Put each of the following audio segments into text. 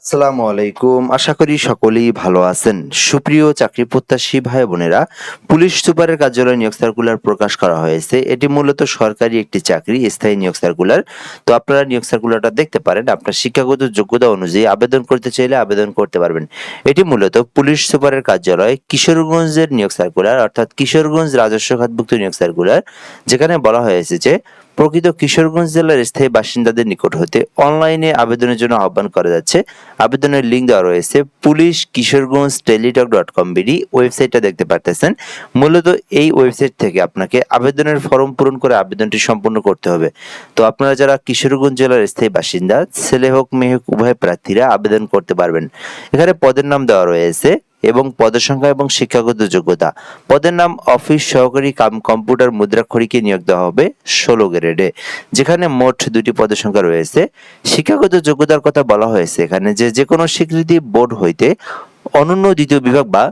আসসালামু আলাইকুম। আশা করি সকলেই ভালো আছেন। সুপ্রিয় চাকরি প্রত্যাশী ভাই বোনেরা, পুলিশ সুপারের কার্যালয়ে নিয়োগ সার্কুলার প্রকাশ করা হয়েছে। এটি মূলত সরকারি একটি চাকরি, স্থায়ী নিয়োগ সার্কুলার। তো আপনারা নিয়োগ সার্কুলারটা দেখতে পারেন। আপনার শিক্ষাগত যোগ্যতা অনুযায়ী আবেদন করতে চাইলে আবেদন করতে পারবেন। এটি মূলত পুলিশ সুপারের কার্যালয় কিশোরগঞ্জের নিয়োগ সার্কুলার, অর্থাৎ কিশোরগঞ্জ রাজস্ব খাতভুক্ত নিয়োগ সার্কুলার, যেখানে বলা হয়েছে যে প্রকৃত কিশোরগঞ্জ জেলার স্থায়ী বাসিন্দাদের নিকট হতে অনলাইনে আবেদনের জন্য আহ্বান করা যাচ্ছে। আবেদনের লিঙ্ক দেওয়া রয়েছে পুলিশ কিশোরগঞ্জ টেলিটক.com.bd ওয়েবসাইটটা দেখতে পারতেছেন। মূলত এই ওয়েবসাইট থেকে আপনাকে আবেদনের ফর্ম পূরণ করে আবেদনটি সম্পূর্ণ করতে হবে। তো আপনারা যারা কিশোরগঞ্জ জেলার স্থায়ী বাসিন্দা, ছেলে হোক মেয়ে হোক উভয় প্রার্থীরা আবেদন করতে পারবেন। এখানে পদের নাম দেওয়া রয়েছে এবং পদের সংখ্যা এবং শিক্ষাগত যোগ্যতা। পদের নাম অফিস সহকারী কাম কম্পিউটার মুদ্রাক্ষরিকে নিয়োগ দেওয়া হবে 16 গ্রেডে, যেখানে মোট 2টি পদের সংখ্যা রয়েছে। শিক্ষাগত যোগ্যতার কথা বলা হয়েছে এখানে যে কোনো স্বীকৃতি বোর্ড হইতে অনন্য দ্বিতীয় বিভাগ বা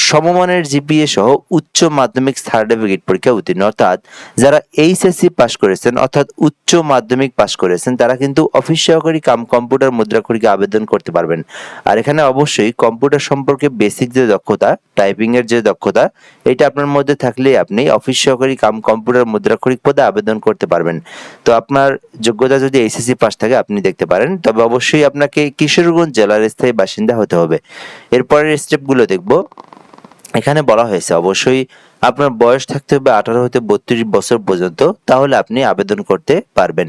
সমমানের জিপিএ সহ উচ্চ মাধ্যমিক সার্টিফিকেট পরীক্ষা উত্তীর্ণ, অর্থাৎ যারা এইচএসসি পাস করেছেন অর্থাৎ উচ্চ মাধ্যমিক পাস করেছেন তারা কিন্তু অফিস সহকারী কাম কম্পিউটার মুদ্রাক্ষরিকে আবেদন করতে পারবেন। আর এখানে অবশ্যই কম্পিউটার সম্পর্কে বেসিক যে দক্ষতা, টাইপিং এর যে দক্ষতা, এটা আপনার মধ্যে থাকলেই আপনি অফিস সহকারী কাম কম্পিউটার মুদ্রাক্ষরিক পদে আবেদন করতে পারবেন। তো আপনার যোগ্যতা যদি এইচএসসি পাস থাকে আপনি দেখতে পারেন, তবে অবশ্যই আপনাকে কিশোরগঞ্জ জেলার স্থায়ী বাসিন্দা হতে হবে। এরপরের স্টেপগুলো দেখব। এখানে বলা হয়েছে অবশ্যই আপনার বয়স থাকতে হবে 18 হতে 32 বছর পর্যন্ত, তাহলে আপনি আবেদন করতে পারবেন।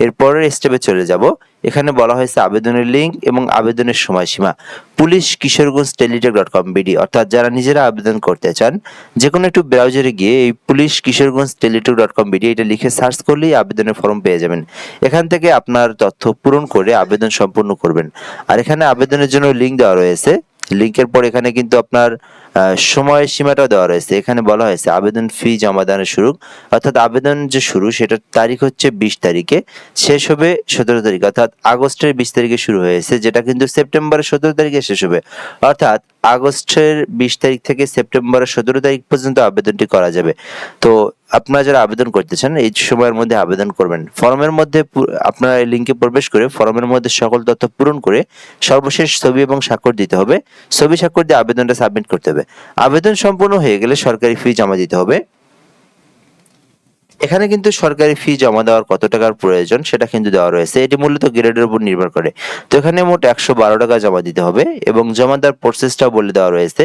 এরপরের স্টেপে চলে যাব। এখানে বলা হয়েছে আবেদনের লিঙ্ক এবং আবেদনের সময়সীমা। পুলিশ কিশোরগঞ্জ টেলিটক.com.bd, অর্থাৎ যারা নিজেরা আবেদন করতে চান যে কোনো একটু ব্রাউজারে গিয়ে এই পুলিশ কিশোরগঞ্জ টেলিটক.com.bd এটা লিখে সার্চ করলেই আবেদনের ফর্ম পেয়ে যাবেন। এখান থেকে আপনার তথ্য পূরণ করে আবেদন সম্পূর্ণ করবেন। আর এখানে আবেদনের জন্য লিঙ্ক দেওয়া রয়েছে। লিংকের পর এখানে কিন্তু আপনার সময় সীমাটাও দেওয়া রয়েছে। এখানে বলা হয়েছে আবেদন ফি জমা দানের শুরু, অর্থাৎ আবেদন যে শুরু সেটার তারিখ হচ্ছে 20 তারিখে, শেষ হবে 17 তারিখ, অর্থাৎ আগস্টের 20 তারিখে শুরু হয়েছে, যেটা কিন্তু সেপ্টেম্বরের 17 তারিখে শেষ হবে। অর্থাৎ আগস্টের 20 তারিখ থেকে সেপ্টেম্বরের 17 তারিখ পর্যন্ত আবেদনটি করা যাবে। তো আপনারা যারা আবেদন করতে চান এই সময়ের মধ্যে আবেদন করবেন। ফর্মের মধ্যে আপনারা এই লিঙ্কে প্রবেশ করে ফর্মের মধ্যে সকল তথ্য পূরণ করে সর্বশেষ ছবি এবং স্বাক্ষর দিতে হবে। ছবি স্বাক্ষর দিয়ে আবেদনটা সাবমিট করতে হবে। আবেদন সম্পূর্ণ হয়ে গেলে সরকারি ফি জমা দিতে হবে। এখানে কিন্তু সরকারি ফি জমা দেওয়ার কত টাকার প্রয়োজন সেটা কিন্তু দেওয়া রয়েছে। এটি মূলত গ্রেডের উপর নির্ভর করে। তো এখানে মোট 112 টাকা জমা দিতে হবে এবং জমা দেওয়ার প্রসেসটাও বলে দেওয়া রয়েছে।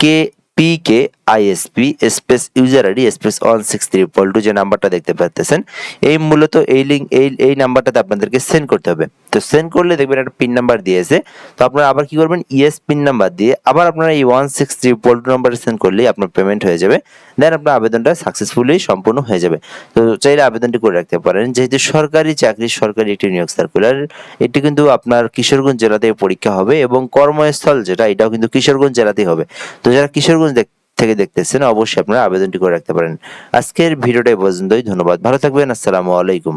KPKISP space user ID space 163 যে নাম্বারটা দেখতে পাচ্ছেন, এই মূলত এই লিঙ্ক এই নাম্বারটাতে আপনাদেরকে সেন্ড করতে হবে। তো সেন্ড করলে দেখবেন একটা পিন নাম্বার দিয়েছে। তো আপনারা আবার কি করবেন, ইয়েস পিন নাম্বার দিয়ে আবার আপনারা এই 163 নাম্বারে সেন্ড করলেই আপনার পেমেন্ট হয়ে যাবে। দেন আপনার আবেদনটা সাকসেসফুলি সম্পূর্ণ হয়ে যাবে। তো চাইলে আবেদনটি করে রাখতে পারেন। যেহেতু সরকারি চাকরি, সরকারি একটি নিয়োগ সার্কুলার, এটি কিন্তু আপনার কিশোরগঞ্জ জেলাতে পরীক্ষা হবে এবং কর্মস্থল যেটা এটাও কিন্তু কিশোরগঞ্জ জেলাতেই হবে। তো যারা কিশোরগঞ্জ থেকে দেখতেছেন অবশ্যই আপনারা আবেদনটি করে রাখতে পারেন। আজকের ভিডিওটা এই পর্যন্তই। ধন্যবাদ, ভালো থাকবেন। আসসালামু আলাইকুম।